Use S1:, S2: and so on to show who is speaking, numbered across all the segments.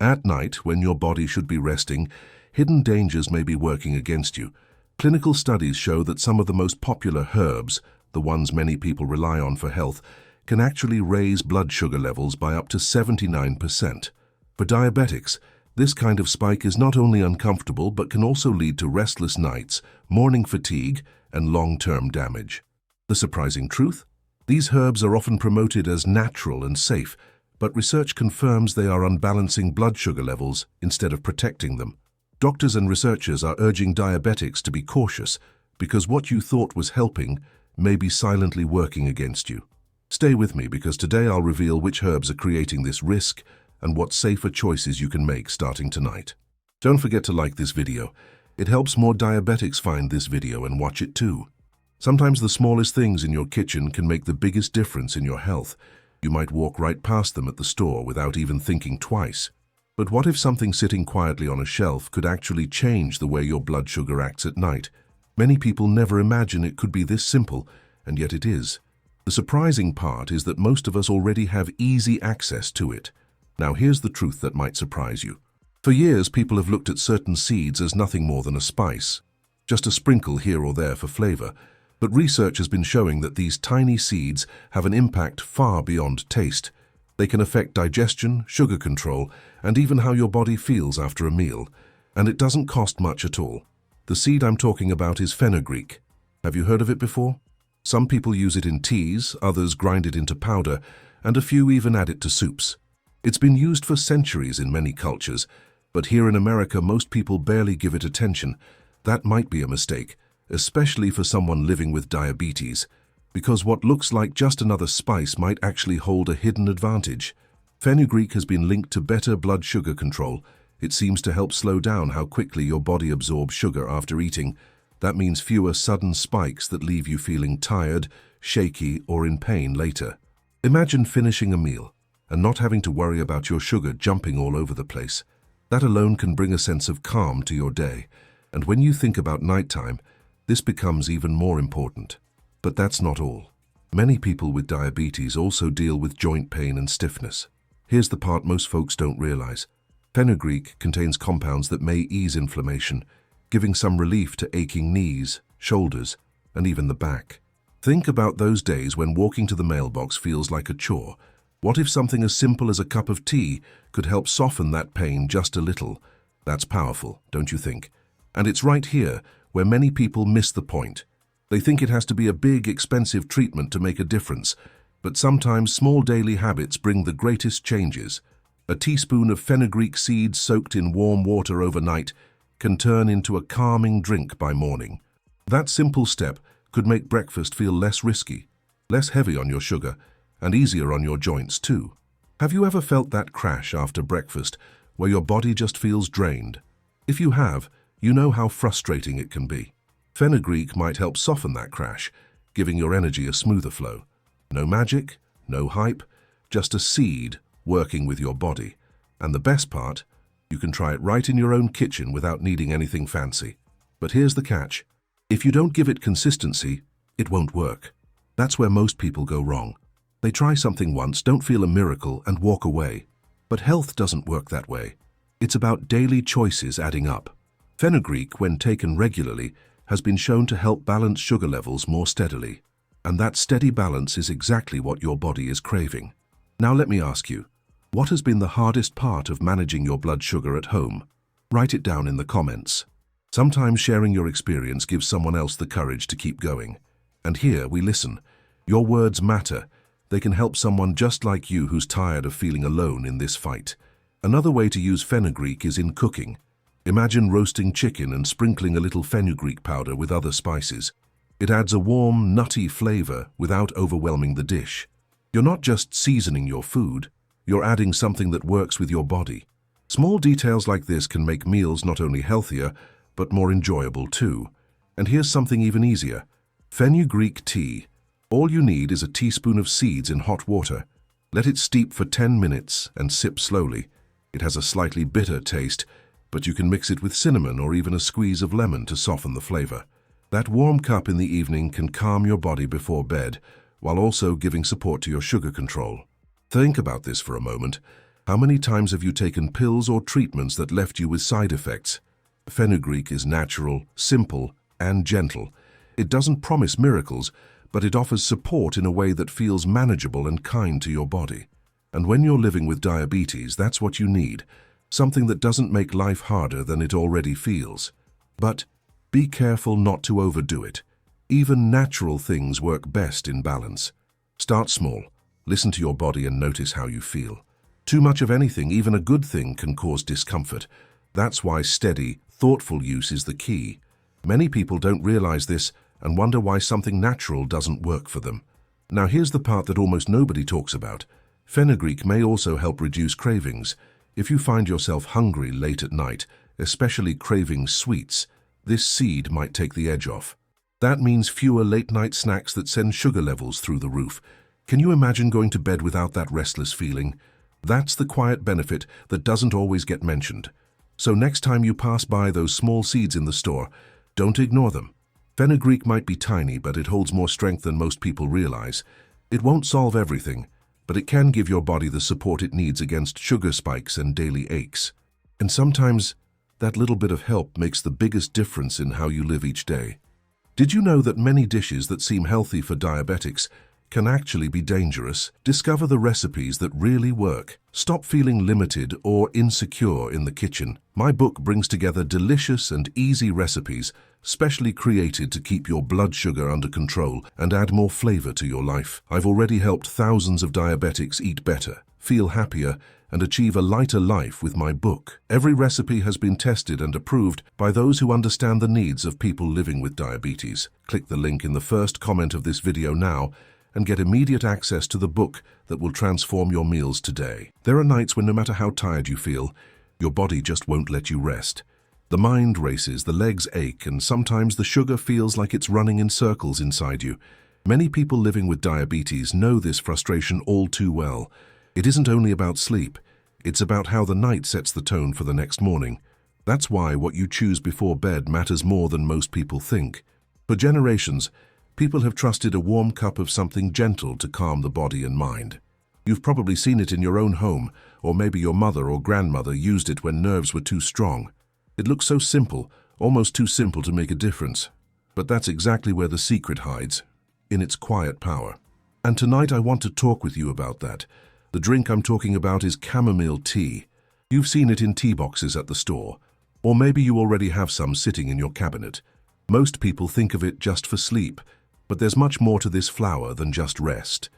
S1: At night, when your body should be resting, hidden dangers may be working against you. Clinical studies show that some of the most popular herbs, the ones many people rely on for health, can actually raise blood sugar levels by up to 79%. For diabetics, this kind of spike is not only uncomfortable but can also lead to restless nights, morning fatigue, and long-term damage. The surprising truth? These herbs are often promoted as natural and safe, but research confirms they are unbalancing blood sugar levels instead of protecting them. Doctors and researchers are urging diabetics to be cautious because what you thought was helping may be silently working against you. Stay with me because today I'll reveal which herbs are creating this risk and what safer choices you can make starting tonight. Don't forget to like this video. It helps more diabetics find this video and watch it too. Sometimes the smallest things in your kitchen can make the biggest difference in your health. You might walk right past them at the store without even thinking twice. But what if something sitting quietly on a shelf could actually change the way your blood sugar acts at night? Many people never imagine it could be this simple, and yet it is. The surprising part is that most of us already have easy access to it. Now here's the truth that might surprise you. For years, people have looked at certain seeds as nothing more than a spice, just a sprinkle here or there for flavor. But research has been showing that these tiny seeds have an impact far beyond taste. They can affect digestion, sugar control, and even how your body feels after a meal. And it doesn't cost much at all. The seed I'm talking about is fenugreek. Have you heard of it before? Some people use it in teas, others grind it into powder, and a few even add it to soups. It's been used for centuries in many cultures, but here in America most people barely give it attention. That might be a mistake, especially for someone living with diabetes, because what looks like just another spice might actually hold a hidden advantage. Fenugreek has been linked to better blood sugar control. It seems to help slow down how quickly your body absorbs sugar after eating. That means fewer sudden spikes that leave you feeling tired, shaky, or in pain later. Imagine finishing a meal and not having to worry about your sugar jumping all over the place. That alone can bring a sense of calm to your day. And when you think about nighttime, this becomes even more important. But that's not all. Many people with diabetes also deal with joint pain and stiffness. Here's the part most folks don't realize. Fenugreek contains compounds that may ease inflammation, giving some relief to aching knees, shoulders, and even the back. Think about those days when walking to the mailbox feels like a chore. What if something as simple as a cup of tea could help soften that pain just a little? That's powerful, don't you think? And it's right here where many people miss the point. They think it has to be a big, expensive treatment to make a difference, but sometimes small daily habits bring the greatest changes. A teaspoon of fenugreek seeds soaked in warm water overnight can turn into a calming drink by morning. That simple step could make breakfast feel less risky, less heavy on your sugar, and easier on your joints too. Have you ever felt that crash after breakfast where your body just feels drained? If you have, you know how frustrating it can be. Fenugreek might help soften that crash, giving your energy a smoother flow. No magic, no hype, just a seed working with your body. And the best part, you can try it right in your own kitchen without needing anything fancy. But here's the catch. If you don't give it consistency, it won't work. That's where most people go wrong. They try something once, don't feel a miracle, and walk away. But health doesn't work that way. It's about daily choices adding up. Fenugreek, when taken regularly, has been shown to help balance sugar levels more steadily. And that steady balance is exactly what your body is craving. Now let me ask you, what has been the hardest part of managing your blood sugar at home? Write it down in the comments. Sometimes sharing your experience gives someone else the courage to keep going. And here we listen. Your words matter. They can help someone just like you who's tired of feeling alone in this fight. Another way to use fenugreek is in cooking. Imagine roasting chicken and sprinkling a little fenugreek powder with other spices. It adds a warm, nutty flavor without overwhelming the dish. You're not just seasoning your food, you're adding something that works with your body. Small details like this can make meals not only healthier, but more enjoyable too. And here's something even easier. Fenugreek tea. All you need is a teaspoon of seeds in hot water. Let it steep for 10 minutes and sip slowly. It has a slightly bitter taste, but you can mix it with cinnamon or even a squeeze of lemon to soften the flavor. That warm cup in the evening can calm your body before bed, while also giving support to your sugar control. Think about this for a moment. How many times have you taken pills or treatments that left you with side effects? Fenugreek is natural, simple, and gentle. It doesn't promise miracles, but it offers support in a way that feels manageable and kind to your body. And when you're living with diabetes, that's what you need. Something that doesn't make life harder than it already feels. But be careful not to overdo it. Even natural things work best in balance. Start small. Listen to your body and notice how you feel. Too much of anything, even a good thing, can cause discomfort. That's why steady, thoughtful use is the key. Many people don't realize this and wonder why something natural doesn't work for them. Now here's the part that almost nobody talks about. Fenugreek may also help reduce cravings. If you find yourself hungry late at night, especially craving sweets, this seed might take the edge off. That means fewer late-night snacks that send sugar levels through the roof. Can you imagine going to bed without that restless feeling? That's the quiet benefit that doesn't always get mentioned. So next time you pass by those small seeds in the store, don't ignore them. Fenugreek might be tiny, but it holds more strength than most people realize. It won't solve everything, but it can give your body the support it needs against sugar spikes and daily aches. And sometimes, that little bit of help makes the biggest difference in how you live each day. Did you know that many dishes that seem healthy for diabetics can actually be dangerous? Discover the recipes that really work. Stop feeling limited or insecure in the kitchen. My book brings together delicious and easy recipes specially created to keep your blood sugar under control and add more flavor to your life. I've already helped thousands of diabetics eat better, feel happier, and achieve a lighter life with my book. Every recipe has been tested and approved by those who understand the needs of people living with diabetes. Click the link in the first comment of this video now and get immediate access to the book that will transform your meals today. There are nights when no matter how tired you feel, your body just won't let you rest. The mind races, the legs ache, and sometimes the sugar feels like it's running in circles inside you. Many people living with diabetes know this frustration all too well. It isn't only about sleep, it's about how the night sets the tone for the next morning. That's why what you choose before bed matters more than most people think. For generations, people have trusted a warm cup of something gentle to calm the body and mind. You've probably seen it in your own home, or maybe your mother or grandmother used it when nerves were too strong. It looks so simple, almost too simple to make a difference. But that's exactly where the secret hides, in its quiet power. And tonight I want to talk with you about that. The drink I'm talking about is chamomile tea. You've seen it in tea boxes at the store, or maybe you already have some sitting in your cabinet. Most people think of it just for sleep, but there's much more to this flower than just rest.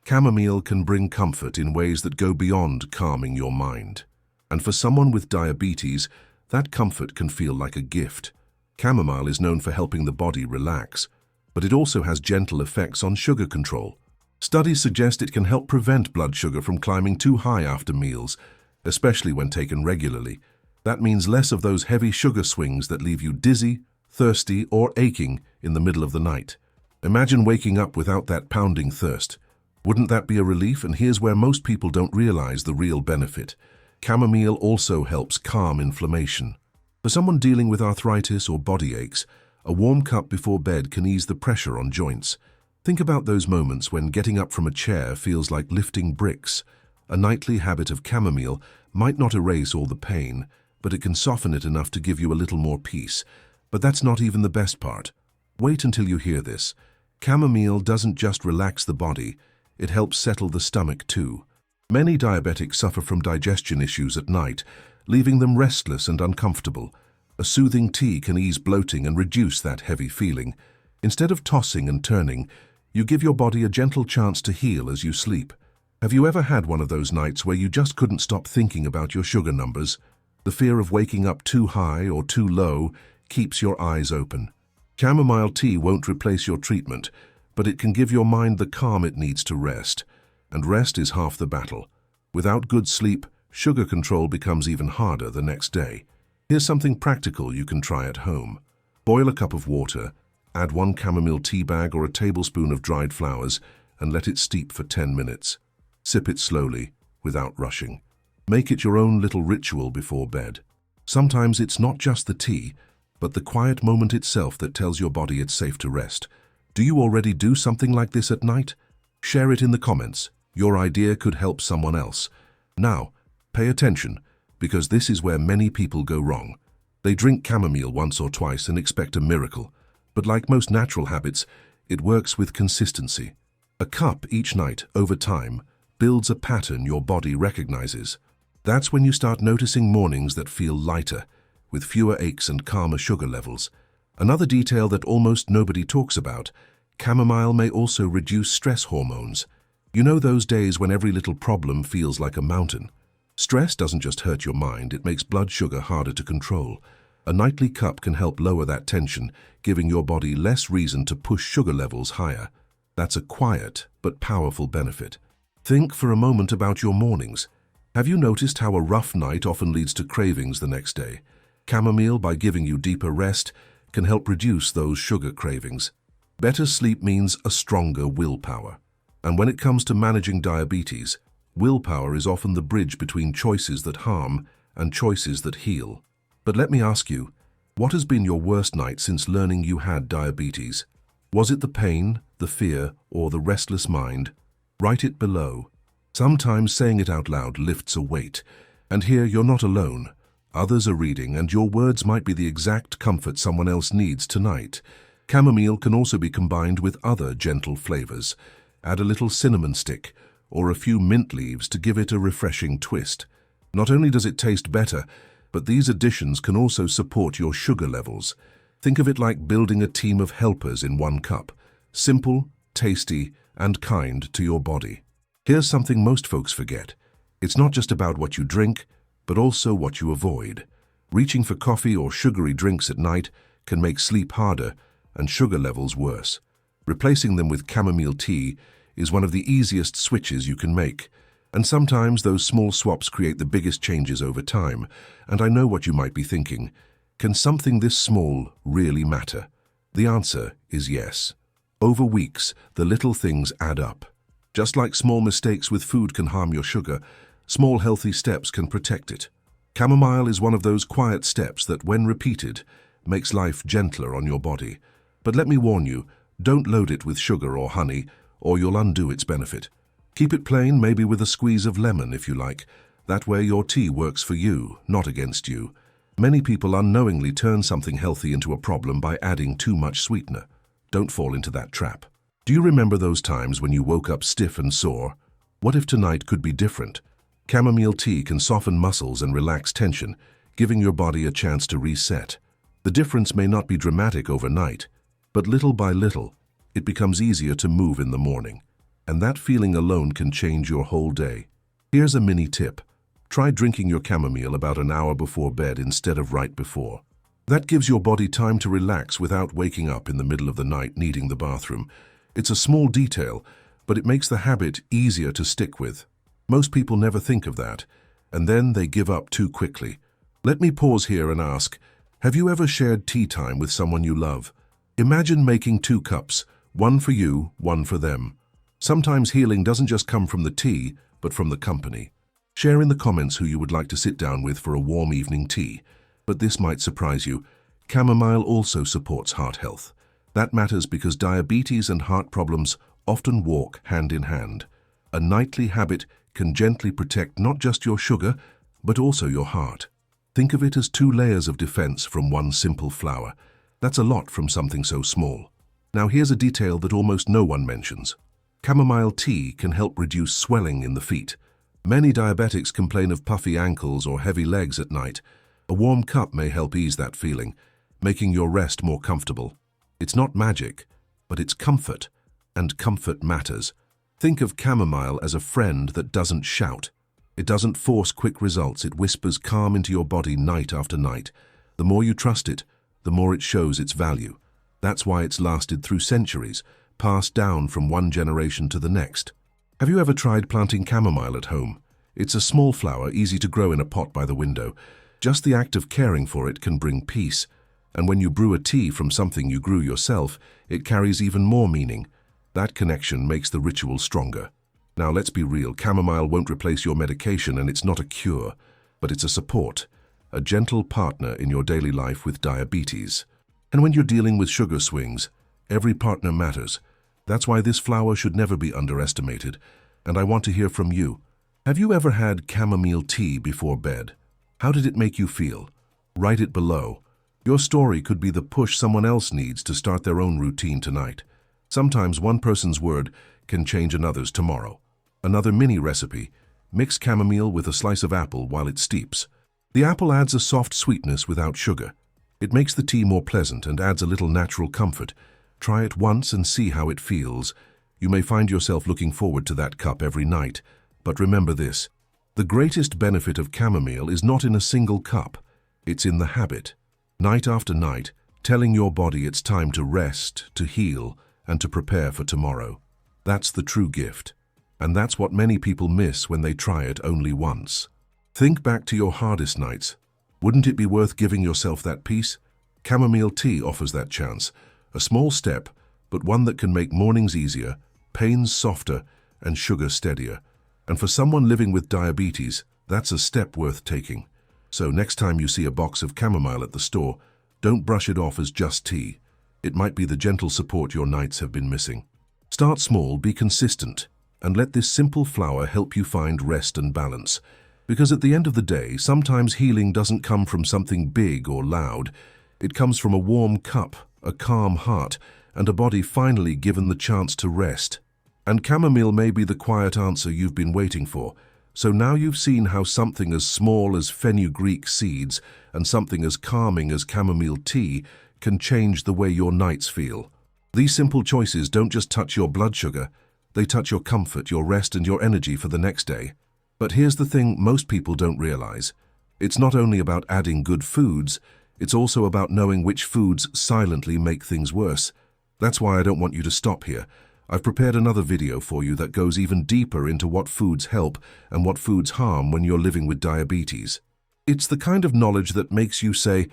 S1: Chamomile can bring comfort in ways that go beyond calming your mind. And for someone with diabetes, that comfort can feel like a gift. Chamomile is known for helping the body relax, but it also has gentle effects on sugar control. Studies suggest it can help prevent blood sugar from climbing too high after meals, especially when taken regularly. That means less of those heavy sugar swings that leave you dizzy, thirsty, or aching in the middle of the night. Imagine waking up without that pounding thirst. Wouldn't that be a relief? And here's where most people don't realize the real benefit. Chamomile also helps calm inflammation. For someone dealing with arthritis or body aches, a warm cup before bed can ease the pressure on joints. Think about those moments when getting up from a chair feels like lifting bricks. A nightly habit of chamomile might not erase all the pain, but it can soften it enough to give you a little more peace. But that's not even the best part. Wait until you hear this. Chamomile doesn't just relax the body, it helps settle the stomach too. Many diabetics suffer from digestion issues at night, leaving them restless and uncomfortable. A soothing tea can ease bloating and reduce that heavy feeling. Instead of tossing and turning, you give your body a gentle chance to heal as you sleep. Have you ever had one of those nights where you just couldn't stop thinking about your sugar numbers? The fear of waking up too high or too low keeps your eyes open. Chamomile tea won't replace your treatment, but it can give your mind the calm it needs to rest. And rest is half the battle. Without good sleep, sugar control becomes even harder the next day. Here's something practical you can try at home. Boil a cup of water, add 1 chamomile tea bag or a tablespoon of dried flowers, and let it steep for 10 minutes. Sip it slowly, without rushing. Make it your own little ritual before bed. Sometimes it's not just the tea, but the quiet moment itself that tells your body it's safe to rest. Do you already do something like this at night? Share it in the comments. Your idea could help someone else. Now, Pay attention, because this is where many people go wrong. They drink chamomile once or twice and expect a miracle. But like most natural habits, it works with consistency. A cup each night, over time, builds a pattern your body recognizes. That's when you start noticing mornings that feel lighter, with fewer aches and calmer sugar levels. Another detail that almost nobody talks about, chamomile may also reduce stress hormones. You know those days when every little problem feels like a mountain? Stress doesn't just hurt your mind, it makes blood sugar harder to control. A nightly cup can help lower that tension, giving your body less reason to push sugar levels higher. That's a quiet but powerful benefit. Think for a moment about your mornings. Have you noticed how a rough night often leads to cravings the next day? Chamomile, by giving you deeper rest, can help reduce those sugar cravings. Better sleep means a stronger willpower. And when it comes to managing diabetes, willpower is often the bridge between choices that harm and choices that heal. But let me ask you, what has been your worst night since learning you had diabetes? Was it the pain, the fear, or the restless mind? Write it below. Sometimes saying it out loud lifts a weight. And here you're not alone. Others are reading, and your words might be the exact comfort someone else needs tonight. Chamomile can also be combined with other gentle flavors. Add a little cinnamon stick or a few mint leaves to give it a refreshing twist. Not only does it taste better, but these additions can also support your sugar levels. Think of it like building a team of helpers in one cup. Simple, tasty, and kind to your body. Here's something most folks forget. It's not just about what you drink, but also what you avoid. Reaching for coffee or sugary drinks at night can make sleep harder and sugar levels worse. Replacing them with chamomile tea is one of the easiest switches you can make. And sometimes those small swaps create the biggest changes over time. And I know what you might be thinking. Can something this small really matter? The answer is yes. Over weeks, the little things add up. Just like small mistakes with food can harm your sugar, small healthy steps can protect it. Chamomile is one of those quiet steps that, when repeated, makes life gentler on your body. But let me warn you, don't load it with sugar or honey, or you'll undo its benefit. Keep it plain, maybe with a squeeze of lemon if you like. That way your tea works for you, not against you. Many people unknowingly turn something healthy into a problem by adding too much sweetener. Don't fall into that trap. Do you remember those times when you woke up stiff and sore? What if tonight could be different? Chamomile tea can soften muscles and relax tension, giving your body a chance to reset. The difference may not be dramatic overnight, but little by little, it becomes easier to move in the morning. And that feeling alone can change your whole day. Here's a mini tip. Try drinking your chamomile about an hour before bed instead of right before. That gives your body time to relax without waking up in the middle of the night needing the bathroom. It's a small detail, but it makes the habit easier to stick with. Most people never think of that, and then they give up too quickly. Let me pause here and ask, have you ever shared tea time with someone you love? Imagine making 2 cups, one for you, one for them. Sometimes healing doesn't just come from the tea, but from the company. Share in the comments who you would like to sit down with for a warm evening tea. But this might surprise you. Chamomile also supports heart health. That matters because diabetes and heart problems often walk hand in hand. A nightly habit can gently protect not just your sugar, but also your heart. Think of it as 2 layers of defense from one simple flower. That's a lot from something so small. Now here's a detail that almost no one mentions. Chamomile tea can help reduce swelling in the feet. Many diabetics complain of puffy ankles or heavy legs at night. A warm cup may help ease that feeling, making your rest more comfortable. It's not magic, but it's comfort, and comfort matters. Think of chamomile as a friend that doesn't shout. It doesn't force quick results, it whispers calm into your body night after night. The more you trust it, the more it shows its value. That's why it's lasted through centuries, passed down from one generation to the next. Have you ever tried planting chamomile at home? It's a small flower, easy to grow in a pot by the window. Just the act of caring for it can bring peace. And when you brew a tea from something you grew yourself, it carries even more meaning. That connection makes the ritual stronger. Now let's be real, chamomile won't replace your medication and it's not a cure, but it's a support, a gentle partner in your daily life with diabetes. And when you're dealing with sugar swings, every partner matters. That's why this flower should never be underestimated. And I want to hear from you. Have you ever had chamomile tea before bed? How did it make you feel? Write it below. Your story could be the push someone else needs to start their own routine tonight. Sometimes one person's word can change another's tomorrow. Another mini recipe: mix chamomile with a slice of apple while it steeps. The apple adds a soft sweetness without sugar. It makes the tea more pleasant and adds a little natural comfort. Try it once and see how it feels. You may find yourself looking forward to that cup every night. But remember this: the greatest benefit of chamomile is not in a single cup. It's in the habit. Night after night, telling your body it's time to rest, to heal, and to prepare for tomorrow. That's the true gift. And that's what many people miss when they try it only once. Think back to your hardest nights. Wouldn't it be worth giving yourself that peace? Chamomile tea offers that chance. A small step, but one that can make mornings easier, pains softer, and sugar steadier. And for someone living with diabetes, that's a step worth taking. So next time you see a box of chamomile at the store, don't brush it off as just tea. It might be the gentle support your nights have been missing. Start small, be consistent, and let this simple flower help you find rest and balance. Because at the end of the day, sometimes healing doesn't come from something big or loud. It comes from a warm cup, a calm heart, and a body finally given the chance to rest. And chamomile may be the quiet answer you've been waiting for. So now you've seen how something as small as fenugreek seeds and something as calming as chamomile tea can change the way your nights feel. These simple choices don't just touch your blood sugar, they touch your comfort, your rest, and your energy for the next day. But here's the thing most people don't realize. It's not only about adding good foods, it's also about knowing which foods silently make things worse. That's why I don't want you to stop here. I've prepared another video for you that goes even deeper into what foods help and what foods harm when you're living with diabetes. It's the kind of knowledge that makes you say,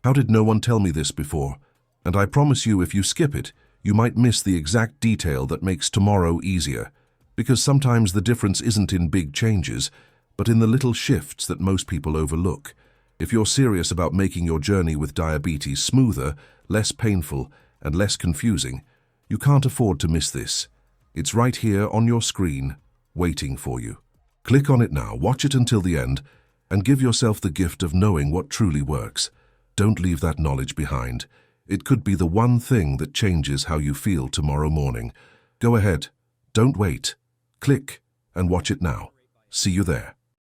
S1: "How did no one tell me this before?" And I promise you, if you skip it, you might miss the exact detail that makes tomorrow easier. Because sometimes the difference isn't in big changes, but in the little shifts that most people overlook. If you're serious about making your journey with diabetes smoother, less painful, and less confusing, you can't afford to miss this. It's right here on your screen, waiting for you. Click on it now, watch it until the end, and give yourself the gift of knowing what truly works. Don't leave that knowledge behind. It could be the one thing that changes how you feel tomorrow morning. Go ahead, don't wait. Click and watch it now. See you there.